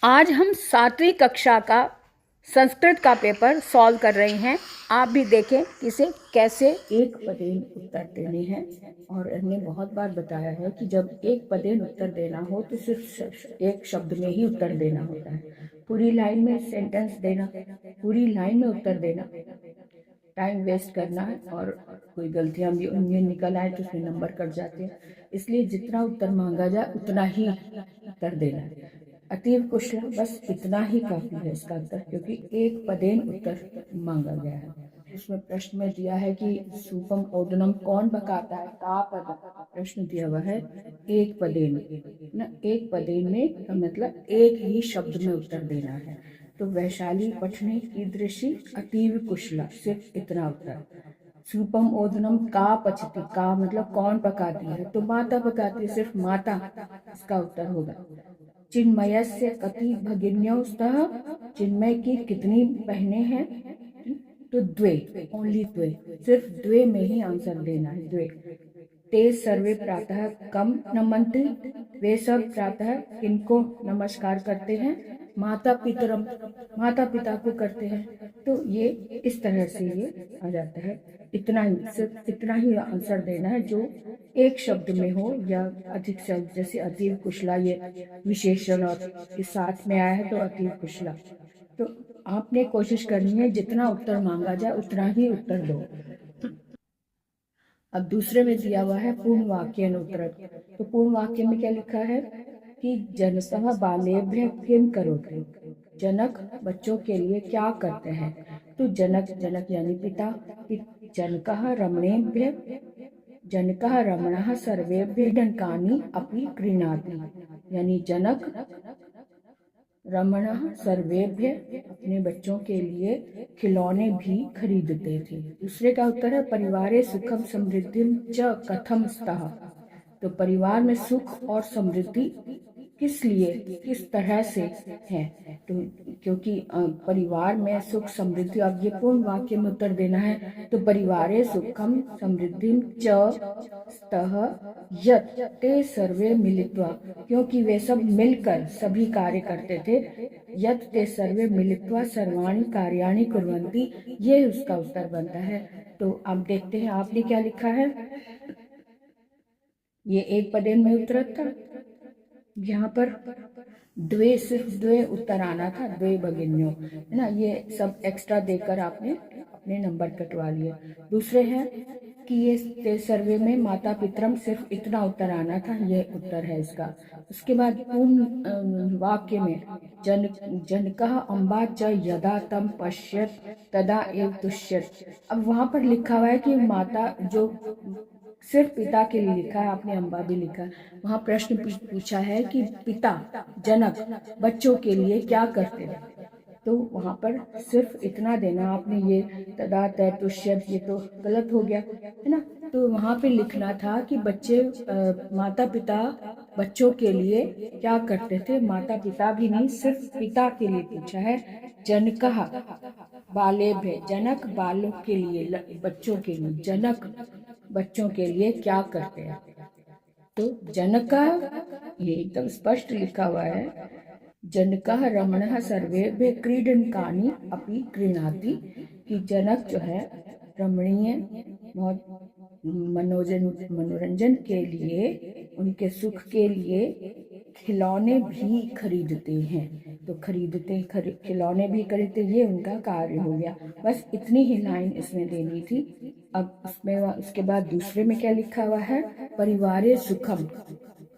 आज हम 7वीं कक्षा का संस्कृत का पेपर सॉल्व कर रहे हैं। आप भी देखें कि इसे कैसे एक पदेन उत्तर देने हैं। और हमने बहुत बार बताया है कि जब एक पदेन उत्तर देना हो तो सिर्फ एक शब्द में ही उत्तर देना होता है। पूरी लाइन में सेंटेंस देना, पूरी लाइन में उत्तर देना, टाइम वेस्ट करना है और कोई गलतियां भी उनमें निकल आए तो उसमें नंबर कट जाते हैं। इसलिए जितना उत्तर मांगा जाए उतना ही उत्तर देना है। अतीव कुशल, बस इतना ही काफी है इसका उत्तर, क्योंकि एक पदेन उत्तर मांगा गया है। उसमें प्रश्न में दिया है कि सूपम ओदनम कौन पकाता है, का पद प्रश्न दिया हुआ है एक पदेन ना। एक पदेन में का मतलब एक ही शब्द में उत्तर देना है। तो वैशाली पठने कीदृशी अतीव कुशला, सिर्फ इतना उत्तर। सूपम ओदनम का पचती, का मतलब कौन पकाती है, तो माता पकाती है, सिर्फ माता इसका उत्तर होगा। चिन्मयस्य कति भगिन्यौ स्तः, चिन्मय की कितनी बहनें हैं, तो द्वे, ओनली द्वे, सिर्फ द्वे में ही आंसर देना है, द्वे। ते सर्वे प्रातः कम नमन्ति, वे सब प्रातः किनको नमस्कार करते हैं, माता पितरम, माता पिता को करते हैं। तो ये इस तरह से ये आ जाता है। इतना ही, सिर्फ इतना ही आंसर देना है जो एक शब्द में हो या अधिक शब्द, जैसे अतीव कुशला ये विशेषण और के साथ में आया है तो अतीव कुशला। तो आपने कोशिश करनी है जितना उत्तर मांगा जाए उतना ही उत्तर दो। अब दूसरे में दिया हुआ है पूर्ण वाक्य अनुत्तर। तो पूर्ण वाक्य में क्या लिखा है कि जनकः बालेभ्य किम करोति, जनक बच्चों के लिए क्या करते हैं। तो जनक, जनक यानी पिता, जनकः रमणेभ्य, जनकः रमणः सर्वेभ्य डंकानि अपि क्रीणाति, यानी जनक रमणः सर्वेभ्य अपने बच्चों के लिए खिलौने भी खरीदते थे। दूसरे का उत्तर है परिवारे सुखम समृद्धिम च कथम स्तः। तो परिवार में सुख और समृद्धि किस लिए, किस तरह से है, तो क्योंकि परिवार में सुख समृद्धि, अब ये पूर्ण वाक्य में उत्तर देना है। तो परिवारे सुखम समृद्धिम च स्तः यत् ते सर्वे मिलित्वा, क्योंकि वे सब मिलकर सभी कार्य करते थे। यत् ते सर्वे मिलित्वा सर्वाणि कार्याणि कुर्वन्ति, ये उसका उत्तर बनता है। तो अब देखते हैं आपने क्या लिखा है। ये एक पदेन में उत्तर था, यहाँ पर द्वे, सिर्फ द्वे उत्तर आना था, द्वे भगिन्यो, है ना। ये सब एक्स्ट्रा देकर आपने अपने नंबर कटवा लिए। दूसरे हैं कि ये ते सर्वे में माता पितरम, सिर्फ इतना उत्तर आना था, ये उत्तर है इसका। उसके बाद पूर्ण वाक्य में जनकः अम्बा च यदा तम पश्यत तदा एव तुष्यत। अब वहां पर लिखा हुआ है कि माता, जो सिर्फ पिता के लिए लिखा है, आपने अम्बा भी लिखा है। वहां प्रश्न पूछा है कि पिता जनक बच्चों के लिए क्या करते हैं, तो वहां पर सिर्फ इतना देना आपने। ये तदा तय तुष्यत, ये तो गलत हो गया, है ना। तो वहां पे लिखना था कि बच्चे, माता पिता बच्चों के लिए क्या करते थे। माता पिता भी नहीं, सिर्फ पिता के लिए पूछा है। जनकः बालेभ्य, जनक बालों के लिए, बच्चों के लिए, जनक बच्चों के लिए क्या करते हैं। तो जनका, ये एकदम स्पष्ट लिखा हुआ है, जनकः रमणः सर्वेभ्य क्रीडनकानि अपि क्रीणाति, कि जनक जो है रमणीय, बहुत मनोरंजन के लिए, उनके सुख के लिए खिलौने भी खरीदते हैं। तो खिलौने भी खरीदते, ये उनका कार्य हो गया। बस इतनी ही लाइन इसमें देनी थी। अब उसमें, उसके बाद दूसरे में क्या लिखा हुआ है, परिवारे सुखम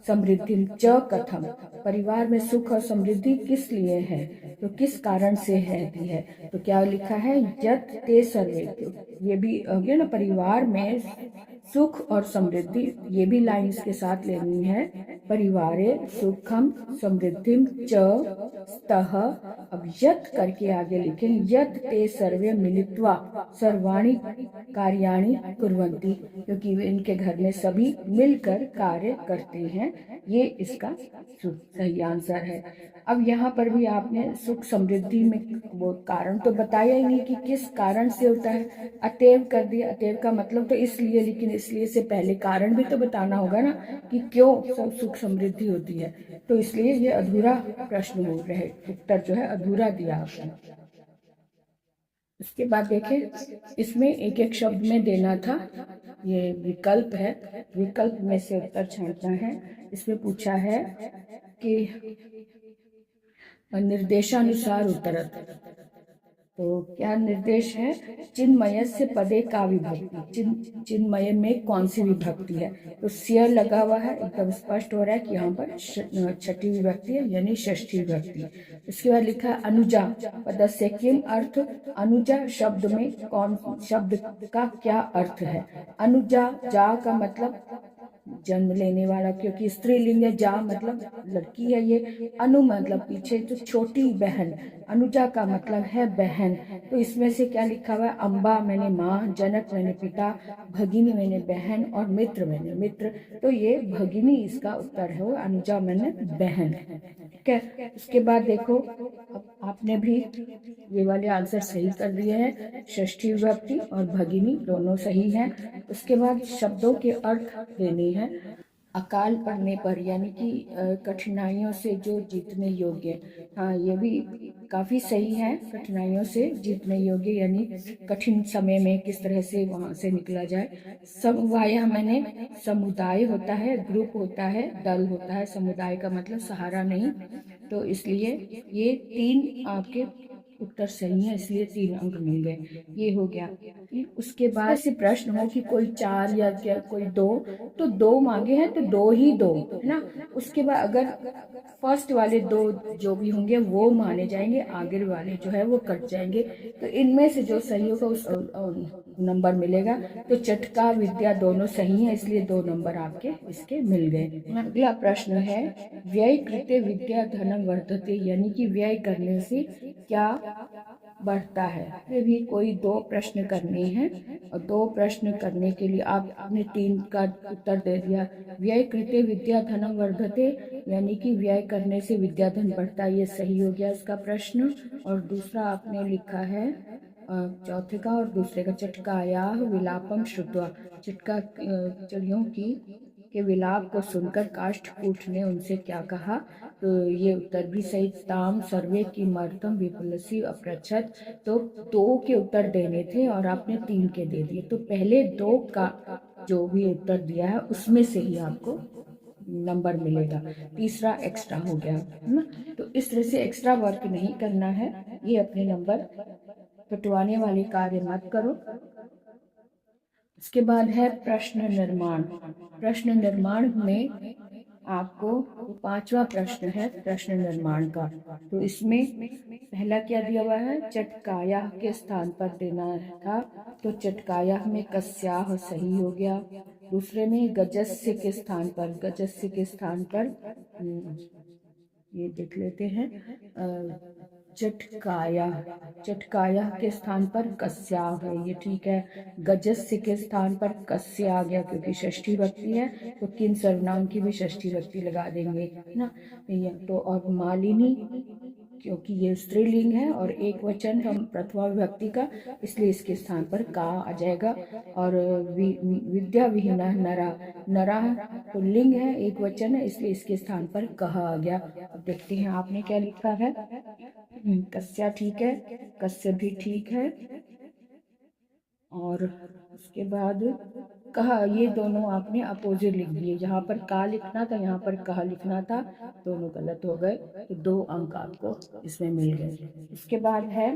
समृद्धि च कथम, परिवार में सुख और समृद्धि किस लिए है, तो किस कारण से है। तो क्या लिखा है, यत् ते सर्वे, ये भी हो गया ना, परिवार में सुख और समृद्धि, ये भी लाइन इसके साथ लेनी है। परिवारे सुखम समृद्धिम च स्तः, अब यत् करके आगे लिखें, यत् ते सर्वे मिलित्वा सर्वाणि कार्याणि कुर्वन्ति, क्योंकि इनके घर में सभी मिलकर कार्य करते हैं। ये इसका सही आंसर है। अब यहाँ पर भी आपने सुख समृद्धि में वो कारण तो बताया ही नहीं कि किस कारण से होता है, अतएव कर दिया। अतएव का मतलब तो इसलिए, लेकिन इसलिए से पहले कारण भी तो बताना होगा ना कि क्यों सुख समृद्धि होती है, तो इसलिए ये अधूरा प्रश्न हो रहे, उत्तर जो है अधूरा दिया आपने। उसके बाद देखें, इसमें एक एक शब्द में देना था, ये विकल्प है, विकल्प में से उत्तर छांटना है। इसमें पूछा है कि निर्देशानुसार उत्तरत, तो क्या निर्देश है, चिन्मय से पदे का विभक्ति, चिन्मय में कौन सी विभक्ति है, तो सियर लगा हुआ है, एकदम स्पष्ट हो रहा है कि यहाँ पर छठी विभक्ति है यानी षष्ठी विभक्ति। इसके बाद लिखा है अनुजा पदस्य किम अर्थ, अनुजा शब्द में कौन, शब्द का क्या अर्थ है। अनुजा, जा का मतलब जन्म लेने वाला, क्योंकि स्त्रीलिंग है, जा मतलब लड़की है ये, अनु मतलब पीछे जो छोटी बहन, अनुजा का मतलब है बहन। तो इसमें से क्या लिखा हुआ है, अम्बा मैंने माँ, जनक मैंने पिता, भगिनी मैंने बहन और मित्र मैंने मित्र, तो ये भगिनी इसका उत्तर है, वो अनुजा मैंने बहन। ठीक है, उसके बाद देखो आपने भी ये वाले आंसर सही कर दिए हैं, षष्ठी विभक्ति और भगिनी दोनों सही हैं। उसके बाद शब्दों के अर्थ देने हैं। अकाल पड़ने पर यानी कि कठिनाइयों से जो जीतने योग्य, हाँ ये भी काफ़ी सही है, कठिनाइयों से जीतने योग्य यानी कठिन समय में किस तरह से वहाँ से निकला जाए। समवाय मैंने समुदाय होता है, ग्रुप होता है, दल होता है, समुदाय का मतलब सहारा नहीं, तो इसलिए ये 3 आपके उत्तर सही है, इसलिए 3 अंक मिल गए। ये हो गया। उसके बाद ऐसे प्रश्न हो कि कोई 4 या क्या कोई 2, तो 2 मांगे हैं तो 2 ही दो, है ना। उसके बाद अगर फर्स्ट वाले 2 जो भी होंगे वो माने जाएंगे, आगे वाले जो है वो कट जाएंगे, तो इनमें से जो सही होगा उस नंबर मिलेगा। तो चटका विद्या दोनों सही है, इसलिए 2 नंबर आपके इसके मिल गए। अगला प्रश्न है, व्यय कृते विद्या धनम वर्धते, यानी कि व्यय करने से क्या बढ़ता है। ये भी कोई 2 प्रश्न करने हैं, और 2 प्रश्न करने के लिए आपने 3 का उत्तर दे दिया। व्यय कृते विद्या धनम वर्धते, यानी कि व्यय करने से विद्या धन बढ़ता है, ये सही हो गया इसका प्रश्न। और दूसरा आपने लिखा है चौथे का और दूसरे का, चटकाया विलापम श्रुत्वा, चटका चिड़ियों की के विलाप को सुनकर काष्ठकूट ने उनसे क्या कहा, तो ये उत्तर भी सही। ताम सर्वे की मर्तम विपुलसी अपृच्छत, तो 2 के उत्तर देने थे और आपने 3 के दे दिए, तो पहले 2 का जो भी उत्तर दिया है उसमें से ही आपको नंबर मिलेगा, तीसरा एक्स्ट्रा हो गया, है ना। तो इस तरह से एक्स्ट्रा वर्क नहीं करना है, ये अपने नंबर कटवाने वाले कार्य मत करो। इसके बाद है प्रश्न निर्माण। प्रश्न निर्माण में आपको 5वां प्रश्न है प्रश्न निर्माण का, तो इसमें पहला क्या दिया हुआ है, चटकाया के स्थान पर देना था, तो चटकाया में कस्याह सही हो गया। दूसरे में गजस्य के स्थान पर, गजस्य के स्थान पर ये देख लेते हैं, चटकाया, चटकाया के स्थान पर कस्या है, ये ठीक है। गजस्य के स्थान पर कस्य आ गया क्योंकि षष्ठी विभक्ति है, तो किन सर्वनाम की भी षष्ठी विभक्ति लगा देंगे ना। तो और मालिनी, क्योंकि ये स्त्रीलिंग है और एक वचन हम प्रथमा विभक्ति का, इसलिए इसके स्थान पर का आ जाएगा। और विद्या विहीना नरा, नरा तो लिंग है, एक वचन है, इसलिए इसके स्थान पर कहा आ गया। अब देखते हैं आपने क्या लिखा है। कस्या ठीक है, कस्य भी ठीक है, और उसके बाद कहा, ये दोनों आपने अपोजिट लिख दिए, यहाँ पर का लिखना था, यहाँ पर कहा लिखना था, दोनों गलत हो गए, तो 2 अंक आपको इसमें मिल गए। इसके बाद है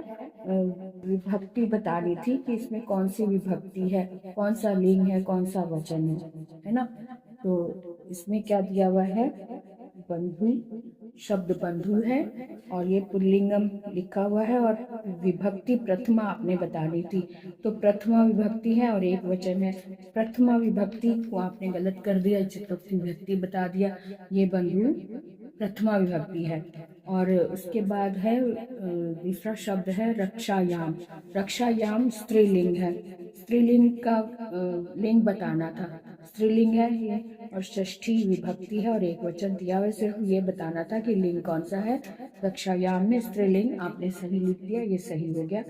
विभक्ति बतानी थी कि इसमें कौन सी विभक्ति है, कौन सा लिंग है, कौन सा वचन है ना। तो इसमें क्या दिया हुआ है, बंधु, शब्द बंधु है और ये पुल्लिंगम लिखा हुआ है, और विभक्ति प्रथमा आपने बतानी थी, तो प्रथमा विभक्ति है और एक वचन है। प्रथमा विभक्ति को आपने गलत कर दिया, चतुर्थी विभक्ति बता दिया, ये बंधु प्रथमा विभक्ति है। और उसके बाद है दूसरा शब्द है रक्षायाम। रक्षायाम स्त्रीलिंग है, स्त्रीलिंग का लिंग बताना था, स्त्रीलिंग है ये, और षष्ठी विभक्ति है और एक वचन दिया हुआ, सिर्फ ये बताना था कि लिंग कौन सा है। रक्षायाम में स्त्रीलिंग आपने सही लिख दिया, ये सही हो गया।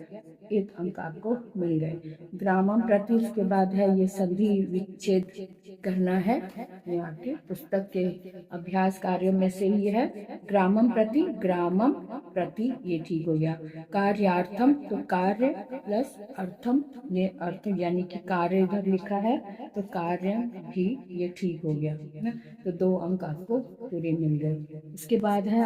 1 अंक आपको मिल गए। ग्रामम प्रति, उसके बाद है ये संधि विच्छेद करना है, ये आपके पुस्तक के अभ्यास कार्यों में से ही है। ग्रामम प्रति ये ठीक हो गया। कार्यार्थम, तो कार्य प्लस अर्थम, ये अर्थ यानी कि कार्य इधर लिखा है तो कार्य भी ये ठीक हो गया ना, तो 2 अंक आपको पूरे मिल गए। इसके बाद है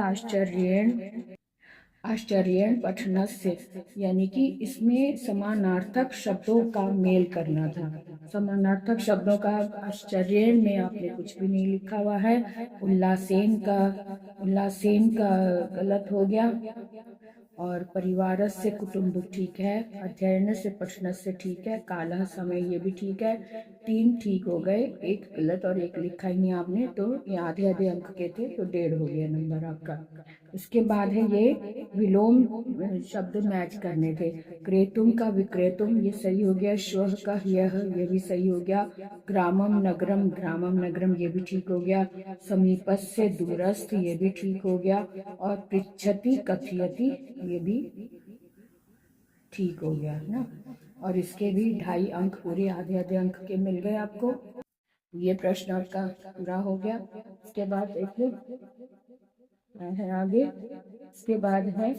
आश्चर्येण पठनस्य, यानी कि इसमें समानार्थक शब्दों का मेल करना था। समानार्थक शब्दों का आश्चर्येण में आपने कुछ भी नहीं लिखा हुआ है। उल्लासेन का गलत हो गया, और परिवार से कुटुंब ठीक है, अध्ययन से पठन से ठीक है, काला समय ये भी ठीक है। 3 ठीक हो गए, 1 गलत और 1 लिखा ही नहीं आपने, तो ये आधे आधे अंक के थे, तो 1.5 हो गया नंबर आपका। इसके बाद है ये विलोम शब्द मैच करने थे। क्रेतुम का विक्रेतुम ये सही हो गया। श्वः का ह्यः ये भी सही हो गया। ग्रामम नगरम ये भी ठीक हो गया। समीपस्य दूरस्थ ये भी ठीक हो गया, और पृच्छति कथयति ये भी ठीक हो गया ना, और इसके भी 2.5 अंक पूरे आधे आधे अंक के मिल गए आपको। ये प्रश्न आपका पूरा हो गया। इसके बाद देखिए है आगे, इसके बाद है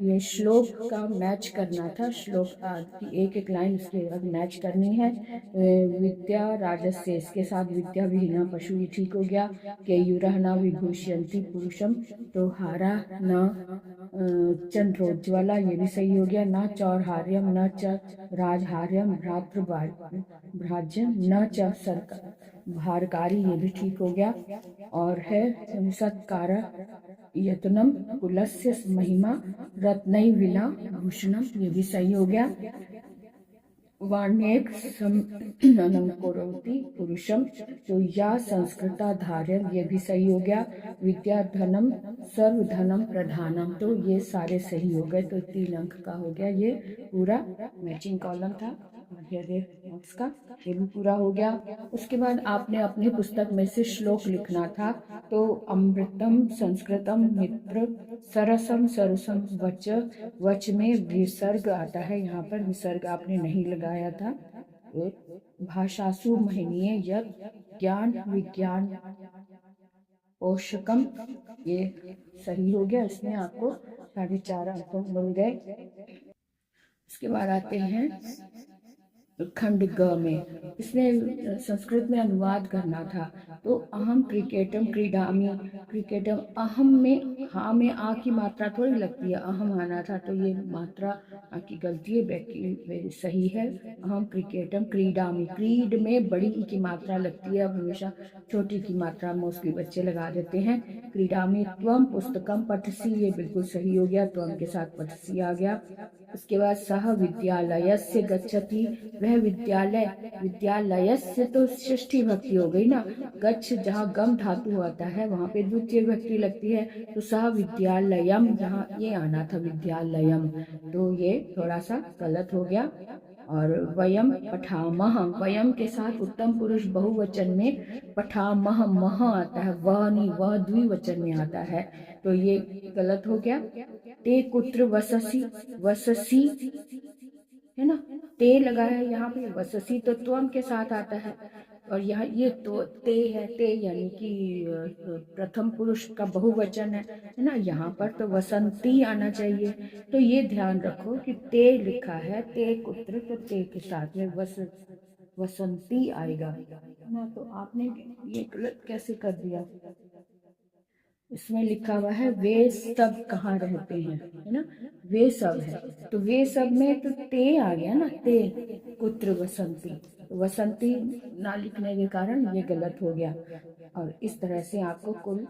ये श्लोक का मैच करना था। श्लोक की एक लाइन उसके बाद मैच करनी है। विद्या राजस्य, इसके साथ विद्या विहीना पशु ये ठीक हो गया। केयूरः न विभूषयन्ति पुरुषम, तो हारा न चंद्रोज्ज्वला ये भी सही हो गया। न चौर्हार्यम न च राजहार्यम भ्राज्यम न च सरकार भारकारी ये भी ठीक हो गया। और है सत्कार यत्नम कुलस्य महिमा रत्नई विना भूषणम ये भी सही हो गया। वाण्येक समनम करोति पुरुषम, तो या संस्कृता धार्य ये भी सही हो गया। विद्या धनम सर्वधनम प्रधानम, तो ये सारे सही हो गए, तो 3 अंक का हो गया। ये पूरा मैचिंग कॉलम था नोट्स का, ये भी पूरा हो गया। उसके बाद आपने अपनी पुस्तक में से श्लोक लिखना था, तो अमृतम संस्कृतम मित्र सरसम सरुसम वच में विसर्ग आता है, यहाँ पर विसर्ग आपने नहीं लगाया था। भाषासु महनीय यत् ज्ञान विज्ञान पोषकम ये सही हो गया, इसमें आपको 4.5 अंक मिल गए। इसके बाद आते हैं खंड ग में, इसमें संस्कृत में अनुवाद करना था। तो अहम क्रिकेटम क्रीडामी, क्रिकेटम अहम में हाँ में आ की मात्रा थोड़ी लगती है, अहम आना था, तो ये मात्रा की गलती है, बाकी सही है। अहम क्रिकेटम क्रीडामी, क्रीड में बड़ी ई की मात्रा लगती है, अब हमेशा छोटी की मात्रा मोस्टली बच्चे लगा देते हैं। क्रीडामी त्वम पुस्तकम पठसी ये बिल्कुल सही हो गया, त्वम के साथ पठसी आ गया। उसके बाद सह विद्यालयस्य गच्छति, वह विद्यालयस्य तो षष्ठी भक्ति हो गई ना, गच्छ जहाँ गम धातु आता है वहां पे द्वितीय भक्ति लगती है, तो सह विद्यालयम यहाँ ये आना था विद्यालयम, तो ये थोड़ा सा गलत हो गया। और वयम पठामह, वयम के साथ उत्तम पुरुष बहुवचन में पठामह मह आता है, वह नहीं, वह द्विवचन में आता है, तो ये गलत हो गया। ते कुत्र वससी है ना, ते लगा है यहाँ पे, वससी तो त्वम के साथ आता है, और यहाँ ये तो ते है, ते यानी कि प्रथम पुरुष का बहुवचन है ना, यहाँ पर तो वसंती आना चाहिए। तो ये ध्यान रखो कि ते लिखा है, ते कुत्र, तो ते के साथ में वसंती आएगा ना, तो आपने ये गलत कैसे कर दिया। इसमें लिखा हुआ है वे सब कहाँ रहते हैं, है ना, वे सब है, तो वे सब में तो ते आ गया ना, ते कुत्र वसंती, तो वसंती ना लिखने के कारण ये गलत हो गया। और इस तरह से आपको कुल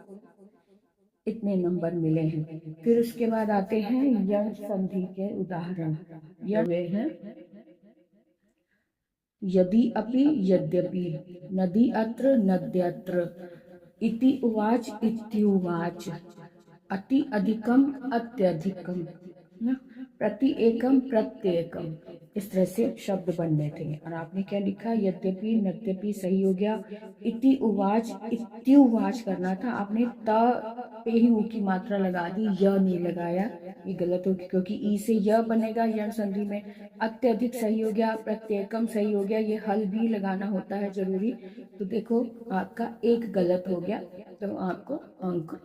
इतने नंबर मिले हैं। फिर उसके बाद आते हैं यण संधि के उदाहरण। यह वे हैं यदि अपि यद्यपि, नदी अत्र नद्यत्र, इति उवाच इत्युवाच, अति अधिकम अत्यधिकम ना, प्रति एकम प्रत्येकम, इस तरह से शब्द बनने थे। और आपने क्या लिखा, यद्यपि नद्यपि सही हो गया। इति उवाच, इत्युवाच करना था आपने, त पे ही ऊ की मात्रा लगा दी, य नहीं लगाया, ये गलत हो गया क्योंकि ई से य बनेगा यण संधि में। अत्यधिक सही हो गया, प्रत्येकम सही हो गया, ये हल भी लगाना होता है जरूरी। तो देखो आपका एक गलत हो गया, तो आपको अंक